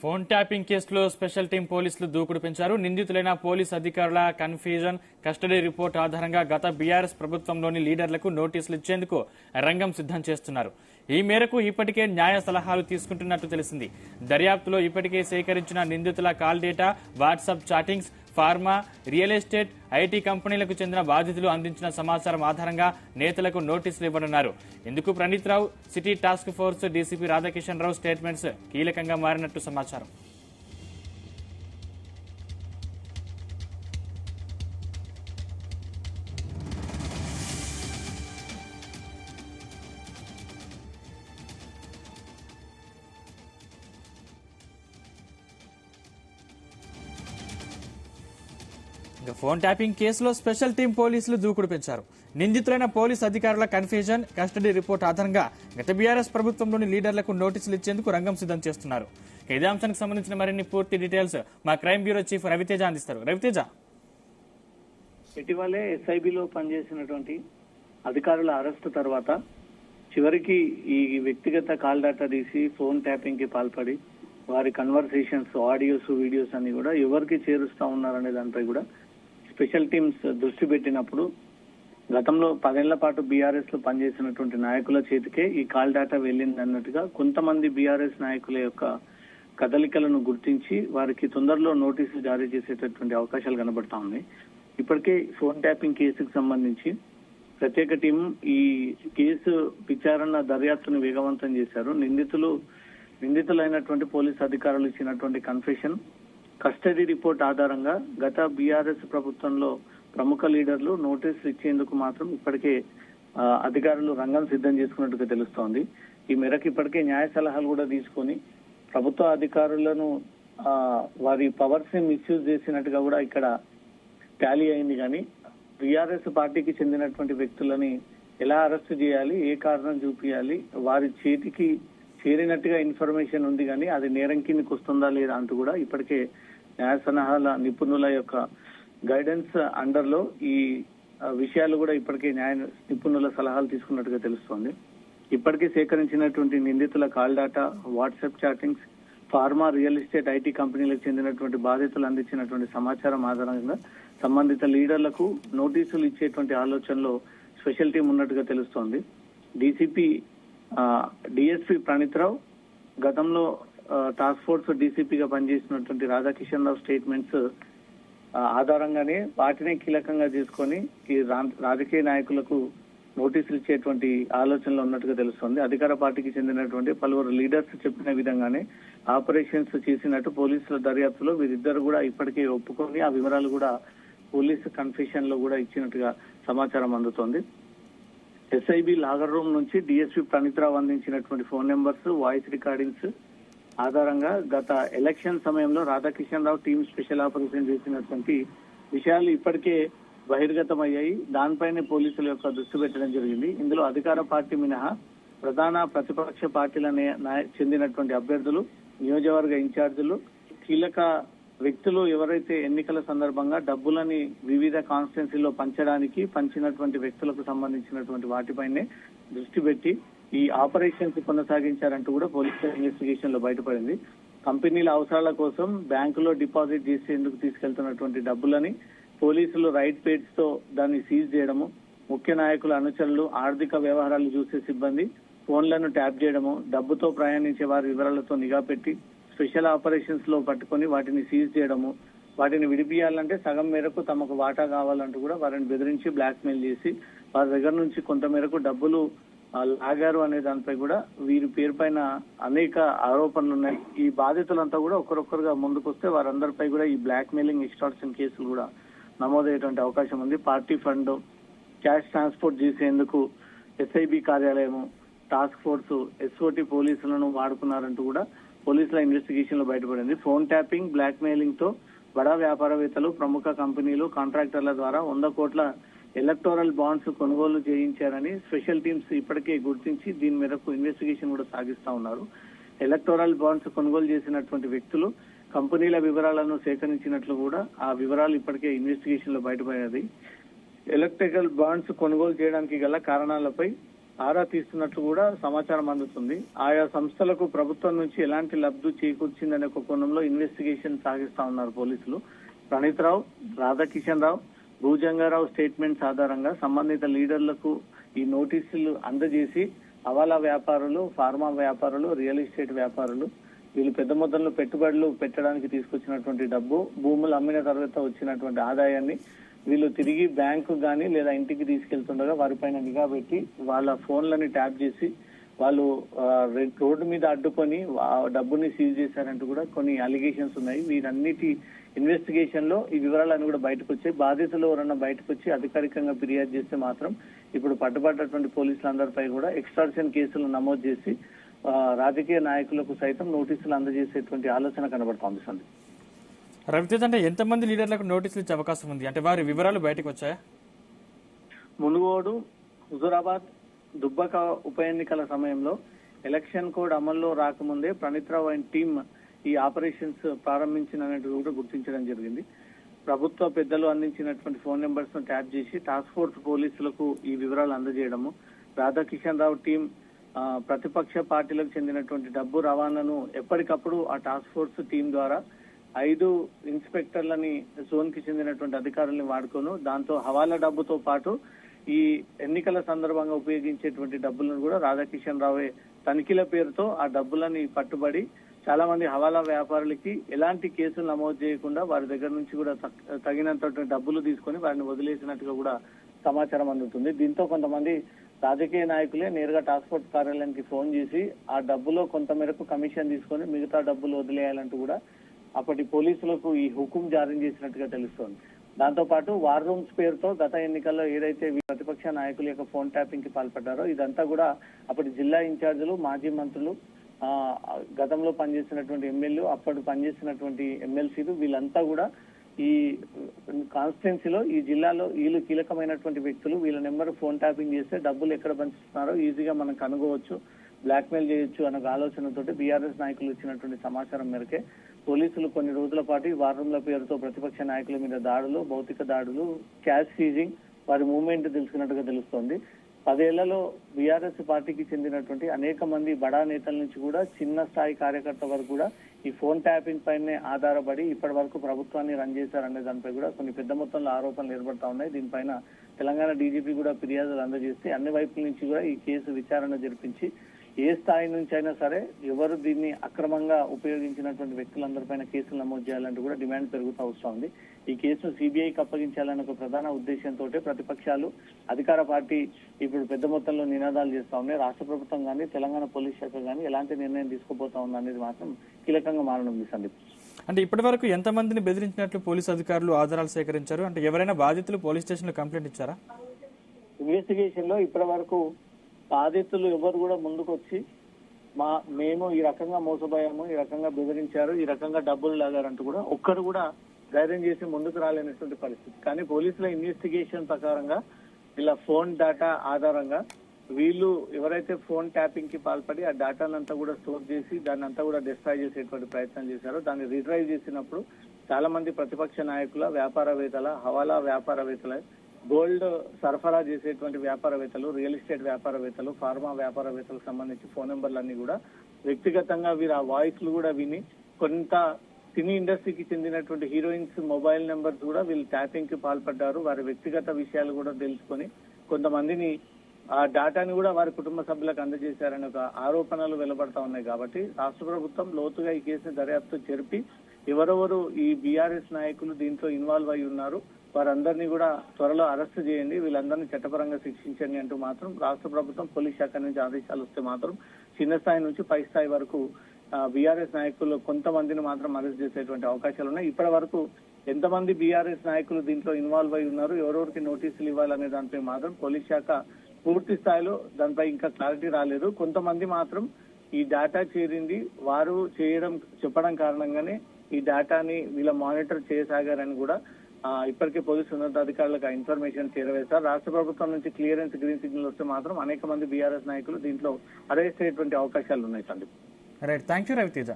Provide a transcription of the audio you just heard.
Phone tapping కేసులో special team పోలీసులు దూకుడు పెంచారు. నిందితులైన పోలీస్ అధికారుల కన్ఫ్యూజన్ కస్టడీ రిపోర్ట్ ఆధారంగా గత బీఆర్ఎస్ ప్రభుత్వంలోని లీడర్లకు నోటీసులు ఇచ్చేందుకు రంగం సిద్ధం చేస్తున్నారు. ఈ మేరకు ఇప్పటికే న్యాయ సలహాలు తీసుకుంటున్నట్టు తెలిసింది. దర్యాప్తులో ఇప్పటికే సేకరించిన నిందితుల call data, WhatsApp chattings, pharma, real estate, IT కంపెనీలకు చెందిన బాధితులు అందించిన సమాచారం ఆధారంగా నేతలకు నోటీసులు ఇవ్వనున్నారు. ఇందుకు Praneeth Rao, city task force DCP Radhakishan Rao statements కీలకంగా మారినట్టు సమాచారం. ఫోన్ ట్యాపింగ్ కేసులో స్పెషల్ టీం పోలీసులు దూకుడు పెంచారు. నిందితులైన పోలీస్ అధికారుల కన్ఫ్యూజన్ కస్టడీ రిపోర్ట్ ఆధారంగా గత బీఆర్ఎస్ ప్రభుత్వంలోని లీడర్లకు నోటీసులు ఇచ్చేందుకు రంగం సిద్ధం చేస్తున్నారు. ఇదే అంశానికి సంబంధించిన మరిన్ని పూర్తి డీటెయిల్స్ మా క్రైమ్ బ్యూరో చీఫ్ రవితేజ అందిస్తారు. రవితేజ, ఇటీవలే ఎస్ఐబిలో పనిచేసినటువంటి అధికారుల అరెస్టు తర్వాత చివరికి ఈ వ్యక్తిగత కాల్ డేటా తీసి ఫోన్ ట్యాపింగ్ కి పాల్పడి వారి కన్వర్సేషన్స్, ఆడియోస్, వీడియోస్ అన్ని కూడా ఎవరికి చేరుస్తా ఉన్నారనే దానిపై కూడా స్పెషల్ టీమ్స్ దృష్టి పెట్టినప్పుడు గతంలో 10 ఏళ్ల పాటు బీఆర్ఎస్ లో పనిచేసినటువంటి నాయకుల చేతికే ఈ కాల్ డేటా వెళ్ళింది అన్నట్టుగా కొంతమంది బీఆర్ఎస్ నాయకుల యొక్క కదలికలను గుర్తించి వారికి తొందరలో నోటీసులు జారీ చేసేటటువంటి అవకాశాలు కనబడతా ఉన్నాయి. ఇప్పటికే ఫోన్ ట్యాపింగ్ కేసుకు సంబంధించి ప్రత్యేక టీం ఈ కేసు విచారణ దర్యాప్తును వేగవంతం చేశారు. నిందితులైనటువంటి పోలీస్ అధికారులు ఇచ్చినటువంటి కన్ఫెషన్, కస్టడీ రిపోర్ట్ ఆధారంగా గత బీఆర్ఎస్ ప్రభుత్వంలో ప్రముఖ లీడర్లు నోటీసులు ఇచ్చేందుకు మాత్రం ఇప్పటికే అధికారులు రంగం సిద్ధం చేసుకున్నట్టుగా తెలుస్తోంది. ఈ మేరకు ఇప్పటికే న్యాయ సలహాలు కూడా తీసుకొని ప్రభుత్వ అధికారులను వారి పవర్స్ ని మిస్యూజ్ చేసినట్టుగా కూడా ఇక్కడ టాలీ అయింది. కానీ బీఆర్ఎస్ పార్టీకి చెందినటువంటి వ్యక్తులని ఎలా అరెస్ట్ చేయాలి, ఏ కారణం చూపించాలి, వారి చేతికి చేరినట్టుగా ఇన్ఫర్మేషన్ ఉంది కానీ అది నేరం కిందకి వస్తుందా లేదా అంటూ కూడా ఇప్పటికే న్యాయ సలహాల నిపుణుల యొక్క గైడెన్స్ అండర్ లో ఈ విషయాలు కూడా ఇప్పటికే న్యాయ నిపుణుల సలహాలు తీసుకున్నట్టుగా తెలుస్తోంది. ఇప్పటికే సేకరించినటువంటి నిందితుల call data, WhatsApp chattings, pharma, real estate, IT కంపెనీలకు చెందినటువంటి బాధితులు అందించినటువంటి సమాచారం ఆధారంగా సంబంధిత లీడర్లకు నోటీసులు ఇచ్చేటువంటి ఆలోచనలో స్పెషల్ టీం ఉన్నట్టుగా తెలుస్తోంది. డీసీపీ డిఎస్పీ ప్రణీత్ రావు, గతంలో టాస్క్ ఫోర్స్ డీసీపీగా పనిచేసినటువంటి రాధాకిషన్ రావు స్టేట్మెంట్స్ ఆధారంగానే వాటినే కీలకంగా తీసుకొని ఈ రాజకీయ నాయకులకు నోటీసులు ఇచ్చేటువంటి ఆలోచనలో ఉన్నట్టుగా తెలుస్తోంది. అధికార పార్టీకి చెందినటువంటి పలువురు లీడర్స్ చెప్పిన విధంగానే ఆపరేషన్స్ చేసినట్టు పోలీసుల దర్యాప్తులో వీరిద్దరు కూడా ఇప్పటికే ఒప్పుకొని ఆ వివరాలు కూడా పోలీసు కన్ఫెషన్ లో కూడా ఇచ్చినట్టుగా సమాచారం అందుతోంది. ఎస్ఐబి లాగర్ రూమ్ నుంచి డిఎస్పీ ప్రణీత్ రావు అందించినటువంటి ఫోన్ నెంబర్స్, వాయిస్ రికార్డింగ్స్ ఆధారంగా గత ఎలక్షన్ సమయంలో రాధాకిషన్ రావు టీం స్పెషల్ ఆపరేషన్ చేసినటువంటి విషయాలు ఇప్పటికే బహిర్గతమయ్యాయి. దానిపైనే పోలీసుల యొక్క దృష్టి పెట్టడం జరిగింది. ఇందులో అధికార పార్టీ మినహా ప్రధాన ప్రతిపక్ష పార్టీల చెందినటువంటి అభ్యర్థులు, నియోజకవర్గ ఇన్ఛార్జీలు, కీలక వ్యక్తులు ఎవరైతే ఎన్నికల సందర్భంగా డబ్బులని వివిధ కాన్స్టిట్యున్సీలో పంచినటువంటి వ్యక్తులకు సంబంధించినటువంటి వాటిపైనే దృష్టి పెట్టి ఈ ఆపరేషన్స్ కొనసాగించారంటూ కూడా పోలీసుల ఇన్వెస్టిగేషన్ లో బయటపడింది. కంపెనీల అవసరాల కోసం బ్యాంకులో డిపాజిట్ చేసేందుకు తీసుకెళ్తున్నటువంటి డబ్బులని పోలీసులు రైట్ పేడ్స్ తో దాన్ని సీజ్ చేయడము, ముఖ్య నాయకుల అనుచరులు, ఆర్థిక వ్యవహారాలు చూసే సిబ్బంది ఫోన్లను ట్యాప్ చేయడము, డబ్బుతో ప్రయాణించే వారి వివరాలతో నిఘా పెట్టి స్పెషల్ ఆపరేషన్స్ లో పట్టుకొని వాటిని సీజ్ చేయడము, వాటిని విడిపియాలంటే సగం మేరకు తమకు వాటా కావాలంటూ కూడా వారిని బెదిరించి బ్లాక్ మెయిల్ చేసి వారి దగ్గర నుంచి కొంత మేరకు డబ్బులు లాగారు అనే దానిపై కూడా వీరి పేరు పైన అనేక ఆరోపణలు ఉన్నాయి. ఈ బాధితులంతా కూడా ఒక్కరొక్కరుగా ముందుకొస్తే వారందరిపై కూడా ఈ బ్లాక్ మెయిలింగ్, ఎక్స్టార్షన్ కేసులు కూడా నమోదయ్యేటువంటి అవకాశం ఉంది. పార్టీ ఫండ్, క్యాష్ ట్రాన్స్పోర్ట్ చేసేందుకు ఎస్ఐబి కార్యాలయము, టాస్క్ ఫోర్స్, ఎస్ఓటి పోలీసులను వాడుకున్నారంటూ కూడా పోలీసుల ఇన్వెస్టిగేషన్ లో బయటపడింది. ఫోన్ ట్యాపింగ్, బ్లాక్ మెయిలింగ్ తో బడా వ్యాపారవేత్తలు, ప్రముఖ కంపెనీలు, కాంట్రాక్టర్ల ద్వారా 100 కోట్ల ఎలక్టోరల్ బాండ్స్ కొనుగోలు చేయించారని స్పెషల్ టీమ్స్ ఇప్పటికే గుర్తించి దీని మేరకు ఇన్వెస్టిగేషన్ కూడా సాగిస్తా ఉన్నారు. ఎలక్టోరల్ బాండ్స్ కొనుగోలు చేసినటువంటి వ్యక్తులు కంపెనీల వివరాలను సేకరించినట్లు కూడా ఆ వివరాలు ఇప్పటికే ఇన్వెస్టిగేషన్ లో బయటపడేది. ఎలక్ట్రికల్ బాండ్స్ కొనుగోలు చేయడానికి గల కారణాలపై ఆరా తీస్తున్నట్లు కూడా సమాచారం అందుతుంది. ఆయా సంస్థలకు ప్రభుత్వం నుంచి ఎలాంటి లబ్ధి చేకూర్చిందనే ఒక కోణంలో ఇన్వెస్టిగేషన్ సాగిస్తా ఉన్నారు పోలీసులు. ప్రణీత్ రావు, రాధాకిషన్ రావు, భూజంగారావు స్టేట్మెంట్స్ ఆధారంగా సంబంధిత లీడర్లకు ఈ నోటీసులు అందజేసి హవాలా వ్యాపారులు, ఫార్మా వ్యాపారులు, రియల్ ఎస్టేట్ వ్యాపారులు వీళ్ళు పెద్ద మొత్తంలో పెట్టుబడులు పెట్టడానికి తీసుకొచ్చినటువంటి డబ్బు, భూములు అమ్మిన తర్వాత వచ్చినటువంటి ఆదాయాన్ని వీళ్ళు తిరిగి బ్యాంకు గానీ లేదా ఇంటికి తీసుకెళ్తుండగా వారిపైన నిఘా పెట్టి వాళ్ళ ఫోన్లని ట్యాప్ చేసి వాళ్ళు రోడ్డు మీద అడ్డుకొని డబ్బుని సీజ్ చేశారంటూ కూడా కొన్ని అలిగేషన్స్ ఉన్నాయి. వీరన్నిటి ఇన్వెస్టిగేషన్ లో ఈ వివరాలన్నీ కూడా బయటకు వచ్చాయి. బాధితులు ఎవరన్నా బయటకు వచ్చి అధికారికంగా ఫిర్యాదు చేస్తే మాత్రం ఇప్పుడు పట్టుబడ్డటువంటి పోలీసులందరిపై కూడా ఎక్స్టార్షన్ కేసులు నమోదు చేసి రాజకీయ నాయకులకు సైతం నోటీసులు అందజేసేటువంటి ఆలోచన కనబడుతోంది. సంది రవితేజ, అంటే ఎంతమంది లీడర్లకు నోటీసులు ఇచ్చే అవకాశం ఉంది? అంటే వారి వివరాలు బయటకు వచ్చాయా? మునుగోడు, హుజూరాబాద్, దుబ్బక ఉప ఎన్నికల సమయంలో ఎలక్షన్ కోడ్ అమల్లో రాకముందే ప్రణీత్ రావు అండ్ టీమ్ ఈ ఆపరేషన్స్ ప్రారంభించినట్టు కూడా గుర్తించడం జరిగింది. ప్రభుత్వ పెద్దలు అందించినటువంటి ఫోన్ నెంబర్స్ ను ట్యాప్ చేసి టాస్క్ ఫోర్స్ పోలీసులకు ఈ వివరాలు అందజేయడము, రాధాకిషన్ రావు టీం ప్రతిపక్ష పార్టీలకు చెందినటువంటి డబ్బు రవాణాను ఎప్పటికప్పుడు ఆ టాస్క్ ఫోర్స్ టీం ద్వారా 5 ఇన్స్పెక్టర్లని జోన్ కి చెందినటువంటి అధికారుల్ని వాడుకోను దాంతో హవాలా డబ్బుతో పాటు ఈ ఎన్నికల సందర్భంగా ఉపయోగించేటువంటి డబ్బులను కూడా రాధాకిషన్ రావే తనిఖీల పేరుతో ఆ డబ్బులని పట్టుబడి చాలా మంది హవాలా వ్యాపారులకి ఎలాంటి కేసులు నమోదు చేయకుండా వారి దగ్గర నుంచి కూడా తగినంత డబ్బులు తీసుకొని వారిని వదిలేసినట్టుగా కూడా సమాచారం అందుతుంది. దీంతో కొంతమంది రాజకీయ నాయకులే నేరుగా టాస్క్ ఫోర్స్ కార్యాలయానికి ఫోన్ చేసి ఆ డబ్బులో కొంత మేరకు కమిషన్ తీసుకొని మిగతా డబ్బులు వదిలేయాలంటూ కూడా అప్పటి పోలీసులకు ఈ హుకుం జారీ చేసినట్టుగా తెలుస్తోంది. దాంతో పాటు వార్ రూమ్స్ పేరుతో గత ఎన్నికల్లో ఏదైతే ప్రతిపక్ష నాయకుల యొక్క ఫోన్ ట్యాపింగ్ కి పాల్పడ్డారో ఇదంతా కూడా అప్పటి జిల్లా ఇన్ఛార్జీలు, మాజీ మంత్రులు, గతంలో పనిచేసినటువంటి ఎమ్మెల్యేలు, అప్పుడు పనిచేసినటువంటి ఎమ్మెల్సీలు వీళ్ళంతా కూడా ఈ కాన్స్టిట్యున్సీలో ఈ జిల్లాలో వీళ్ళు కీలకమైనటువంటి వ్యక్తులు. వీళ్ళ నెంబర్ ఫోన్ ట్యాపింగ్ చేస్తే డబ్బులు ఎక్కడ పంచుతున్నారో ఈజీగా మనం కనుగోవచ్చు, బ్లాక్మెయిల్ చేయొచ్చు అన్న ఆలోచనతోటి బీఆర్ఎస్ నాయకులు ఇచ్చినటువంటి సమాచారం మేరకే పోలీసులు కొన్ని రోజుల పాటు వార్ రూమ్ల పేరుతో ప్రతిపక్ష నాయకుల మీద దాడులు, భౌతిక దాడులు, క్యాష్ సీజింగ్, వారి మూవ్మెంట్ తెలుసుకున్నట్టుగా తెలుస్తోంది. 10 ఏళ్లలో బీఆర్ఎస్ పార్టీకి చెందినటువంటి అనేక మంది బడా నేతల నుంచి కూడా చిన్న స్థాయి కార్యకర్త వరకు కూడా ఈ ఫోన్ ట్యాపింగ్ పైనే ఆధారపడి ఇప్పటి వరకు ప్రభుత్వాన్ని రన్ చేశారనే దానిపై కూడా కొన్ని పెద్ద మొత్తంలో ఆరోపణలు ఏర్పడతా ఉన్నాయి. దీనిపైన తెలంగాణ డీజీపీ కూడా ఫిర్యాదులు అందజేస్తే అన్ని వైపుల నుంచి కూడా ఈ కేసు విచారణ జరిపించి ఏ స్థాయి నుంచి అయినా సరే ఎవరు దీన్ని అక్రమంగా ఉపయోగించినటువంటి వ్యక్తులందరిపైన కేసులు నమోదు చేయాలంటూ కూడా డిమాండ్ పెరుగుతూ వస్తోంది. ఈ కేసును సిబిఐకి అప్పగించాలన్న ఒక ప్రధాన ఉద్దేశంతో ప్రతిపక్షాలు, అధికార పార్టీ ఇప్పుడు పెద్ద మొత్తంలో నినాదాలు చేస్తా ఉన్నాయి. రాష్ట్ర ప్రభుత్వం కానీ తెలంగాణ పోలీస్ శాఖ కానీ ఎలాంటి నిర్ణయం తీసుకోబోతా ఉంది అనేది మాత్రం కీలకంగా మారనుంది. సందీప్, అంటే ఇప్పటి వరకు ఎంతమందిని బెదిరించినట్లు పోలీసు అధికారులు ఆధారాలు సేకరించారు? అంటే ఎవరైనా బాధితులు పోలీస్ స్టేషన్ లో కంప్లైంట్ ఇచ్చారా? ఇన్వెస్టిగేషన్ లో ఇప్పటి వరకు బాధితులు ఎవరు కూడా ముందుకు వచ్చి మేము ఈ రకంగా మోసపోయాము, ఈ రకంగా బెదిరించారు, ఈ రకంగా డబ్బులు లాగారంటూ కూడా ఒక్కరు కూడా ధైర్యం చేసి ముందుకు రాలేనటువంటి పరిస్థితి. కానీ పోలీసుల ఇన్వెస్టిగేషన్ ప్రకారంగా ఇలా ఫోన్ డేటా ఆధారంగా వీళ్ళు ఎవరైతే ఫోన్ ట్యాపింగ్ కి పాల్పడి ఆ డేటానంతా కూడా స్టోర్ చేసి దాన్ని అంతా కూడా డిస్ట్రాయ్ చేసేటువంటి ప్రయత్నం చేశారో దాన్ని రిట్రైవ్ చేసినప్పుడు చాలా మంది ప్రతిపక్ష నాయకుల, వ్యాపారవేత్తల, హవాలా వ్యాపారవేత్తల, గోల్డ్ సరఫరా చేసేటువంటి వ్యాపారవేత్తలు, రియల్ ఎస్టేట్ వ్యాపారవేత్తలు, ఫార్మా వ్యాపారవేత్తలకు సంబంధించి ఫోన్ నెంబర్లన్నీ కూడా వ్యక్తిగతంగా వీరు ఆ వాయిస్లు కూడా విని కొంత సినీ ఇండస్ట్రీకి చెందినటువంటి హీరోయిన్స్ మొబైల్ నెంబర్స్ కూడా వీళ్ళు ట్యాపింగ్ కి పాల్పడ్డారు. వారి వ్యక్తిగత విషయాలు కూడా తెలుసుకొని కొంతమందిని ఆ డేటాని కూడా వారి కుటుంబ సభ్యులకు అందజేశారనే ఒక ఆరోపణలు వెలువడతా ఉన్నాయి. కాబట్టి రాష్ట్ర ప్రభుత్వం లోతుగా ఈ కేసుని దర్యాప్తు జరిపి ఎవరెవరు ఈ బీఆర్ఎస్ నాయకులు దీంట్లో ఇన్వాల్వ్ అయి ఉన్నారు వారందరినీ కూడా త్వరలో అరెస్ట్ చేయండి, వీళ్ళందరినీ చట్టపరంగా శిక్షించండి అంటూ మాత్రం రాష్ట్ర ప్రభుత్వం పోలీస్ శాఖ నుంచి ఆదేశాలు వస్తే మాత్రం చిన్న స్థాయి నుంచి పై స్థాయి వరకు బీఆర్ఎస్ నాయకులు కొంతమందిని మాత్రం అరెస్ట్ చేసేటువంటి అవకాశాలు ఉన్నాయి. ఇప్పటి వరకు ఎంతమంది బీఆర్ఎస్ నాయకులు దీంట్లో ఇన్వాల్వ్ అయి ఉన్నారు, ఎవరెవరికి నోటీసులు ఇవ్వాలనే దానిపై మాత్రం పోలీస్ శాఖ పూర్తి స్థాయిలో దానిపై ఇంకా క్లారిటీ రాలేదు. కొంతమంది మాత్రం ఈ డేటా చేరింది వారు చెప్పడం కారణంగానే ఈ డేటాని వీళ్ళ మానిటర్ చేయసాగారని కూడా ఇప్పటికే పోలీసు ఉన్నతాధికారులకు ఇన్ఫర్మేషన్ చేరవేశారు. రాష్ట్ర ప్రభుత్వం నుంచి క్లియరెన్స్, గ్రీన్ సిగ్నల్ వస్తే మాత్రం అనేక మంది బీఆర్ఎస్ నాయకులు దీంట్లో అరెస్ట్ అయ్యేటువంటి అవకాశాలు ఉన్నాయి. Sandeep, right, thank you Raviteja.